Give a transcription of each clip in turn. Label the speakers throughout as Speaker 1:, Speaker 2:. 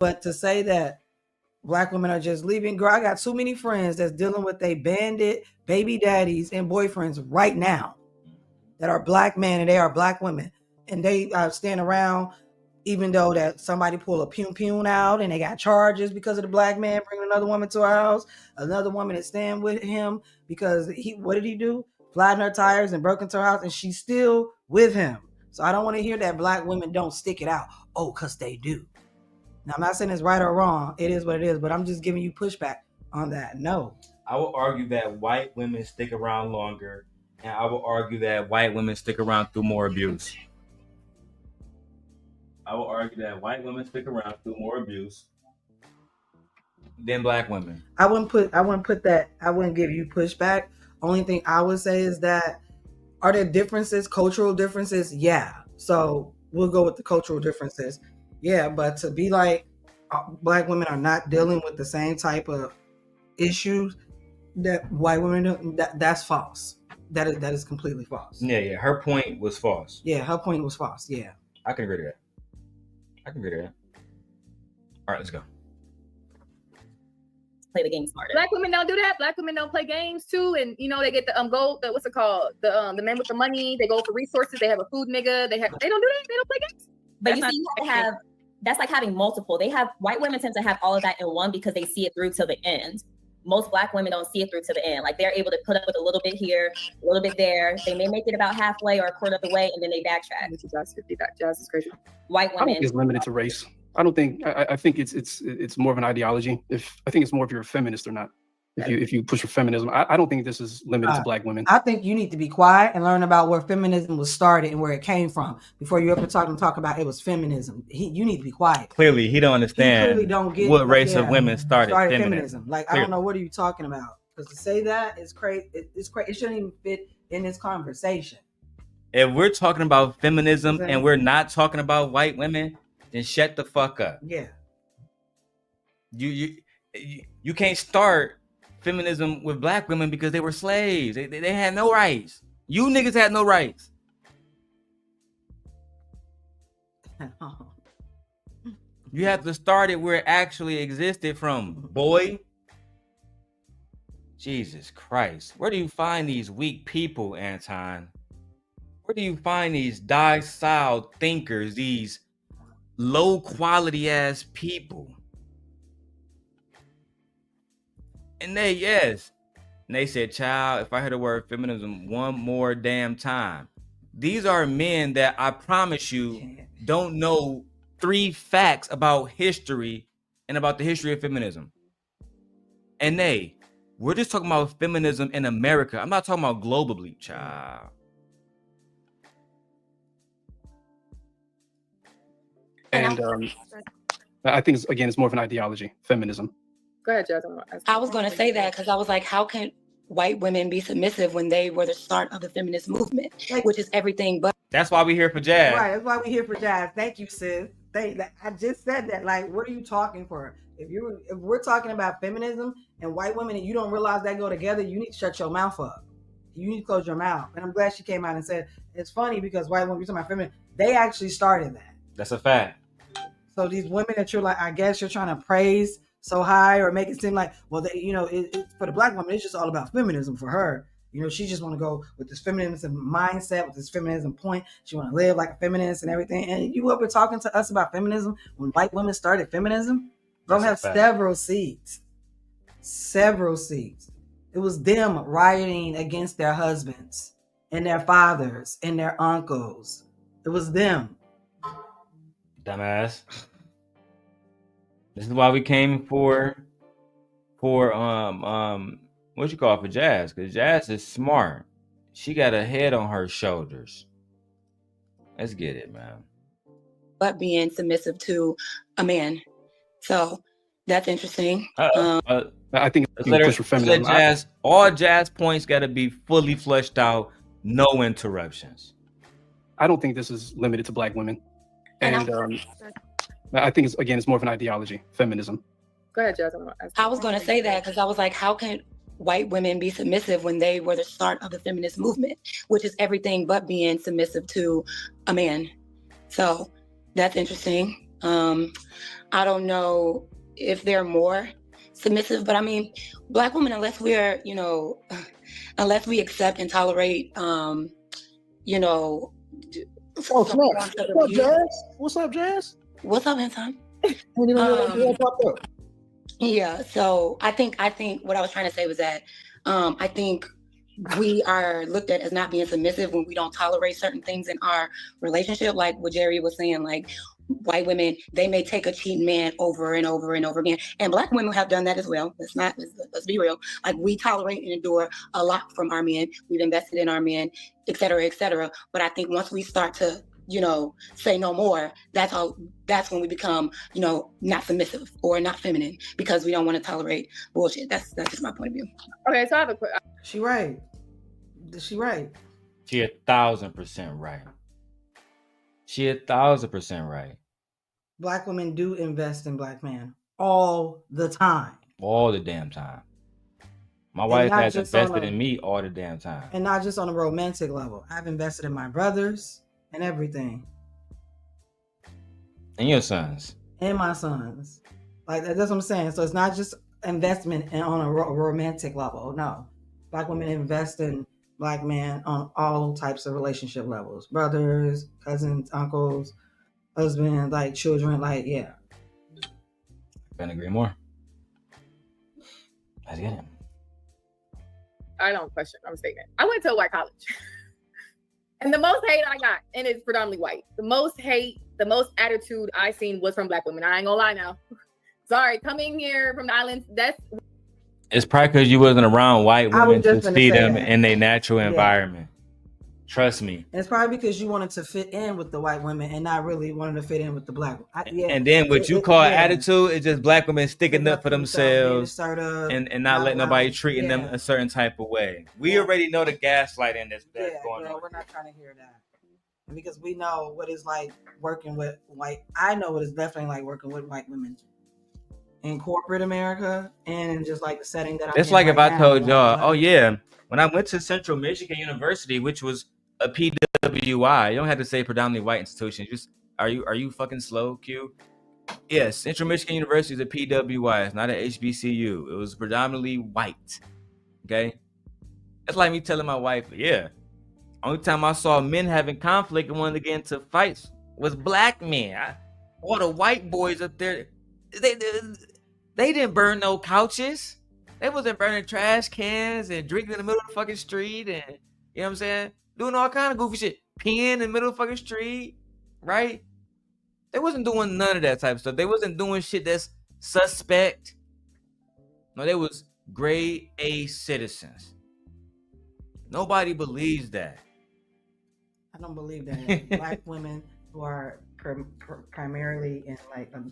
Speaker 1: But to say that Black women are just leaving, girl, I got too many friends that's dealing with they bandit baby daddies and boyfriends right now that are Black men and they are Black women. And they stand around even though that somebody pull a pew out and they got charges because of the Black man bringing another woman to our house. Another woman is staying with him because what did he do? Flattened her tires and broke into her house and she's still with him. So I don't want to hear that Black women don't stick it out. Oh, because they do. Now, I'm not saying it's right or wrong. It is what it is, but I'm just giving you pushback on that. No.
Speaker 2: I will argue that white women stick around longer, and I will argue that white women stick around through more abuse. I will argue that white women stick around through more abuse than Black women.
Speaker 1: I wouldn't put that. I wouldn't give you pushback. Only thing I would say is that are there differences, cultural differences? Yeah. So we'll go with the cultural differences. Yeah, but to be like Black women are not dealing with the same type of issues that white women do, that's false. That is completely false.
Speaker 2: Yeah. Her point was false.
Speaker 1: Yeah, her point was false. Yeah.
Speaker 2: I can agree to that. All right, let's go.
Speaker 3: Play the game smarter.
Speaker 4: Black women don't do that. Black women don't play games too, and they get the gold. What's it called? The men with the money. They go for resources. They have a food nigga. They don't do that. They don't play games.
Speaker 3: But you see, you have to have. That's like having multiple. White women tend to have all of that in one because they see it through to the end. Most Black women don't see it through to the end. Like they're able to put up with a little bit here, a little bit there. They may make it about halfway or a quarter of the way, and then they backtrack.
Speaker 4: Jazz is crazy.
Speaker 3: White women.
Speaker 5: I don't think it's limited to race. I don't think. I think it's more of an ideology. I think it's more if you're a feminist or not. If you push for feminism, I don't think this is limited to Black women.
Speaker 1: I think you need to be quiet and learn about where feminism was started and where it came from before you ever talk about it was feminism. You need to be quiet.
Speaker 2: Clearly, he don't understand what race of women started feminism.
Speaker 1: Like, clearly. I don't know, what are you talking about? Because to say that is crazy. It's crazy. It shouldn't even fit in this conversation.
Speaker 2: If we're talking about feminism and we're not talking about white women, then shut the fuck up.
Speaker 1: Yeah.
Speaker 2: You can't start feminism with Black women because they were slaves. They had no rights. You niggas had no rights. You have to start it where it actually existed from, boy. Jesus Christ. Where do you find these weak people, Anton? Where do you find these docile thinkers, these low quality ass people? And they said, child, if I heard the word feminism one more damn time. These are men that I promise you don't know 3 facts about history and about the history of feminism. And we're just talking about feminism in America. I'm not talking about globally, child.
Speaker 5: And I think it's more of an ideology, feminism.
Speaker 4: Go ahead, Jazz.
Speaker 6: I was going to say that because I was like, how can white women be submissive when they were the start of the feminist movement, which is everything but.
Speaker 2: That's why we're here for Jazz.
Speaker 1: Right, that's why we're here for Jazz. Thank you, sis. I just said that. Like, what are you talking for? If we're talking about feminism and white women and you don't realize that go together, you need to shut your mouth up. You need to close your mouth. And I'm glad she came out and said, it's funny because white women, we're talking about feminism, they actually started that.
Speaker 2: That's a fact.
Speaker 1: So these women that you're like, I guess you're trying to praise so high or make it seem like, well, for the Black woman, it's just all about feminism for her. She just want to go with this feminism mindset, with this feminism point. She want to live like a feminist and everything. And you up here talking to us about feminism when white women started feminism? They'll have several seats. It was them rioting against their husbands and their fathers and their uncles. It was them.
Speaker 2: Dumbass. This is why we came for what you call it for Jazz, because Jazz is smart. She got a head on her shoulders. Let's get it, man.
Speaker 6: But being submissive to a man. So that's interesting.
Speaker 5: I think push for feminism.
Speaker 2: All Jazz points got to be fully fleshed out, no interruptions.
Speaker 5: I don't think this is limited to Black women. And I think it's more of an ideology, feminism.
Speaker 4: Go ahead, Jazz.
Speaker 6: I was going to say that because I was like, how can white women be submissive when they were the start of the feminist movement, which is everything but being submissive to a man. So that's interesting. I don't know if they're more submissive, but I mean, Black women, unless we're, unless we accept and tolerate, you know,
Speaker 7: Oh, snap. What's up, Jazz? What's up, Jazz?
Speaker 6: What's up, Anton?
Speaker 7: Up.
Speaker 6: Yeah, so I think what I was trying to say was that I think we are looked at as not being submissive when we don't tolerate certain things in our relationship, like what Jerry was saying, like white women, they may take a cheating man over and over and over again, and Black women have done that as well. Let's be real. Like, we tolerate and endure a lot from our men. We've invested in our men, et cetera, et cetera. But I think once we start to say no more, that's when we become, not submissive or not feminine, because we don't want to tolerate bullshit. That's just my point of view.
Speaker 4: Okay, so I have a quick.
Speaker 1: She right. She right.
Speaker 2: She 1,000% right. She 1,000% right.
Speaker 1: Black women do invest in Black men all the time.
Speaker 2: All the damn time. My wife has invested in me all the damn time.
Speaker 1: And not just on a romantic level. I've invested in my brothers and everything.
Speaker 2: And your sons.
Speaker 1: And my sons. Like, that's what I'm saying. So it's not just investment on a romantic level. No. Black women invest in Black men on all types of relationship levels. Brothers, cousins, uncles, husbands, like children, like, yeah.
Speaker 2: Couldn't agree more. Let's get it.
Speaker 4: I don't question. I'm statement. I went to a white college. And the most hate I got, and it's predominantly white, the most hate, the most attitude I seen was from Black women. I ain't gonna lie now. Sorry, coming here from the islands,
Speaker 2: it's probably because you wasn't around white women to see them in their natural environment. Trust me.
Speaker 1: It's probably because you wanted to fit in with the white women and not really wanted to fit in with the Black women.
Speaker 2: And then what you call attitude is just Black women sticking up for themselves and not letting nobody treating them a certain type of way. We already know the gaslighting that's going on.
Speaker 1: We're not trying to hear that. Because we know what it's like working with I know what it's definitely like working with white women in corporate America and just like the setting that I'm in.
Speaker 2: It's like if I told y'all, when I went to Central Michigan University, which was a PWI, you don't have to say predominantly white institution. Just are you fucking slow, Q? Yes, Central Michigan University is a PWI. It's not an HBCU. It was predominantly white. Okay, it's like me telling my wife, only time I saw men having conflict and wanted to get into fights was Black men. All the white boys up there, they didn't burn no couches. They wasn't burning trash cans and drinking in the middle of the fucking street and, you know what I'm saying? Doing all kind of goofy shit. Peeing in the middle of the fucking street, right? They wasn't doing none of that type of stuff. They wasn't doing shit that's suspect. No, they was grade A citizens. Nobody believes that.
Speaker 1: I don't believe that. Black women who are primarily in like a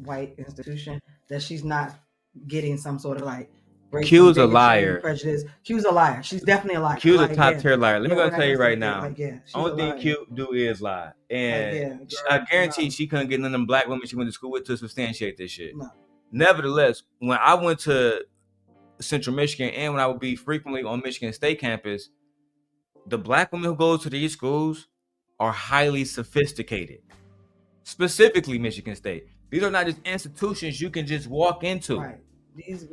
Speaker 1: white institution, that she's not getting some sort of like
Speaker 2: Q's a liar.
Speaker 1: Prejudice. Q's a liar. She's definitely a liar.
Speaker 2: Q's a top tier liar. Let me go tell you right now. Only thing Q do is lie. And I guarantee she couldn't get none of them Black women she went to school with to substantiate this shit. No. Nevertheless, when I went to Central Michigan and when I would be frequently on Michigan State campus, the Black women who go to these schools are highly sophisticated. Specifically Michigan State. These are not just institutions you can just walk into. Right.
Speaker 1: These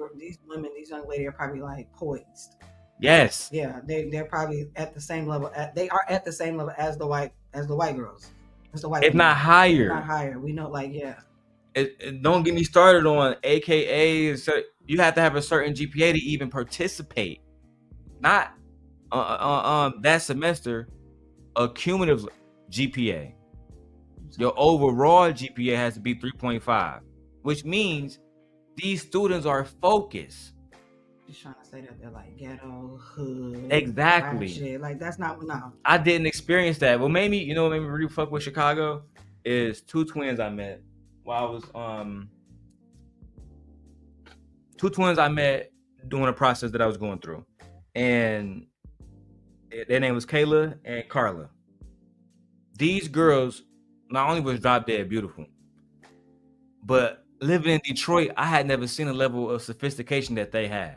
Speaker 1: women, these young ladies are probably like poised.
Speaker 2: Yes.
Speaker 1: Yeah, they're probably at the same level. They are at the same level as the white girls. As the white.
Speaker 2: If not higher.
Speaker 1: If not higher. We know, like,
Speaker 2: don't get me started on AKAs. So you have to have a certain GPA to even participate. Not that semester, a cumulative GPA. Your overall GPA has to be 3.5, which means these students are focused.
Speaker 1: She's trying to say that they're like ghetto, hood.
Speaker 2: Exactly.
Speaker 1: Shit. Like, that's not, no.
Speaker 2: I didn't experience that. Well, maybe, you know what made me really fuck with Chicago is two twins I met while I was, two twins I met doing a process that I was going through. And their name was Kayla and Carla. These girls not only was drop dead beautiful, but living in Detroit, I had never seen a level of sophistication that they had.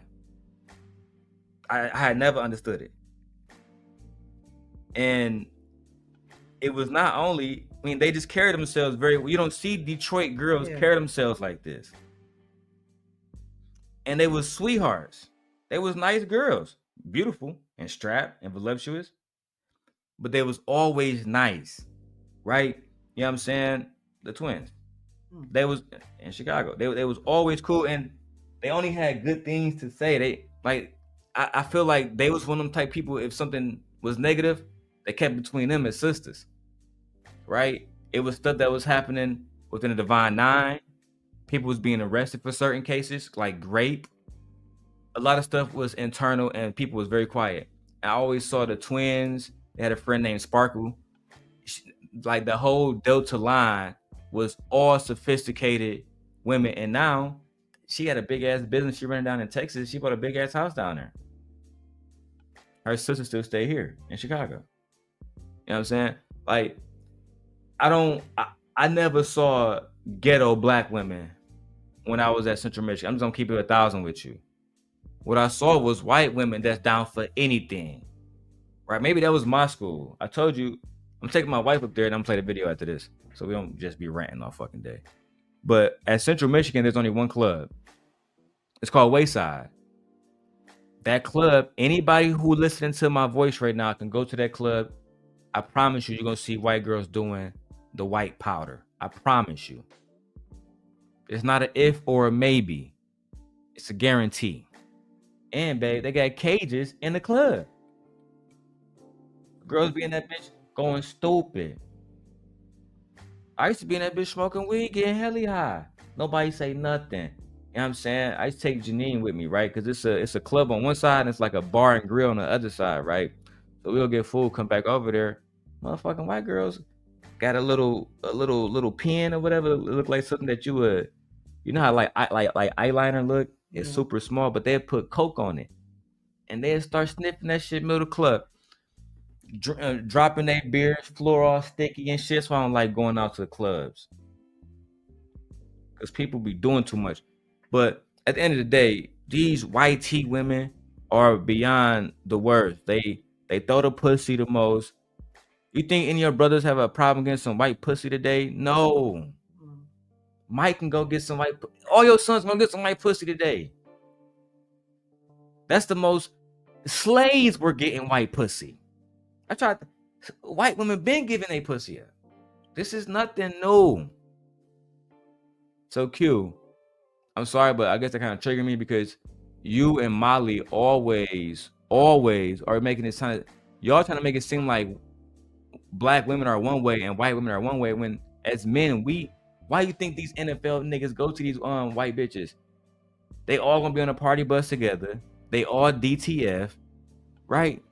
Speaker 2: I had never understood it. And it was not only I mean, they just carry themselves very well. You don't see Detroit girls carry themselves like this. And they was sweethearts. They was nice girls, beautiful and strapped and voluptuous, but they was always nice, right? You know what I'm saying? The twins. They was in Chicago. They was always cool, and they only had good things to say. They like, I feel like they was one of them type people. If something was negative, they kept between them as sisters, right? It was stuff that was happening within the Divine Nine. People was being arrested for certain cases, like rape. A lot of stuff was internal, and people was very quiet. I always saw the twins. They had a friend named Sparkle. Like the whole Delta line was all sophisticated women, and now she had a big ass business. She ran down in Texas. She bought a big ass house down there. Her sister still stay here in Chicago. You know what I'm saying? Like, I never saw ghetto black women when I was at Central Michigan. I'm just gonna keep it 1,000 with you. What I saw was white women that's down for anything, right? Maybe that was my school. I told you, I'm taking my wife up there and I'm gonna play the video after this, so we don't just be ranting all fucking day. But at Central Michigan, there's only one club. It's called Wayside. That club, anybody who listening to my voice right now can go to that club. I promise you, you're gonna see white girls doing the white powder. I promise you. It's not an if or a maybe. It's a guarantee. And babe, they got cages in the club. Girls be in that bitch going stupid. I used to be in that bitch smoking weed, getting hella high. Nobody say nothing. You know what I'm saying? I used to take Janine with me, right? Because it's a club on one side and it's like a bar and grill on the other side, right? So we'll get food, come back over there. Motherfucking white girls got a little pen or whatever. It look like something that you would, you know how like eyeliner look? It's super small, but they'd put Coke on it. And they'd start sniffing that shit middle of the club. Dropping their beers, floor all sticky and shit. That's why I don't like going out to the clubs. Because people be doing too much. But at the end of the day, these white tea women are beyond the worst. They throw the pussy the most. You think any of your brothers have a problem getting some white pussy today? No. Mike can go get some white. All your sons gonna get some white pussy today. That's the most. Slaves were getting white pussy. White women been giving a pussy up. This is nothing new. So Q, I'm sorry, but I guess that kind of triggered me because you and Molly always are making it sound. Y'all trying to make it seem like black women are one way and white women are one way. When as men, why you think these NFL niggas go to these white bitches? They all gonna be on a party bus together. They all DTF, right?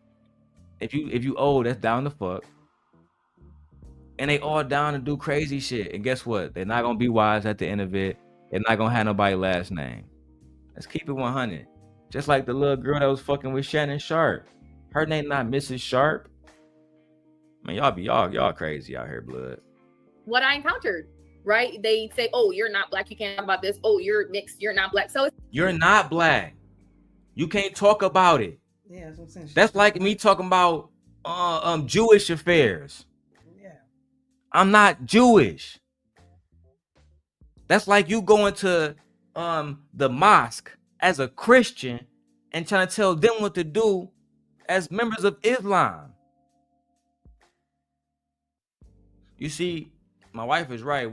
Speaker 2: If you old, that's down the fuck. And they all down to do crazy shit. And guess what? They're not gonna be wise at the end of it. They're not gonna have nobody last name. Let's keep it 100. Just like the little girl that was fucking with Shannon Sharp. Her name not Mrs. Sharp. Man, y'all crazy out here, blood.
Speaker 4: What I encountered, right? They say, "Oh, you're not black. You can't talk about this. Oh, you're mixed. You're not black." So
Speaker 2: you're not black. You can't talk about it.
Speaker 1: Yeah, that's what I'm saying.
Speaker 2: That's like me talking about Jewish affairs. Yeah. I'm not Jewish. That's like you going to the mosque as a Christian and trying to tell them what to do as members of Islam. You see, my wife is right.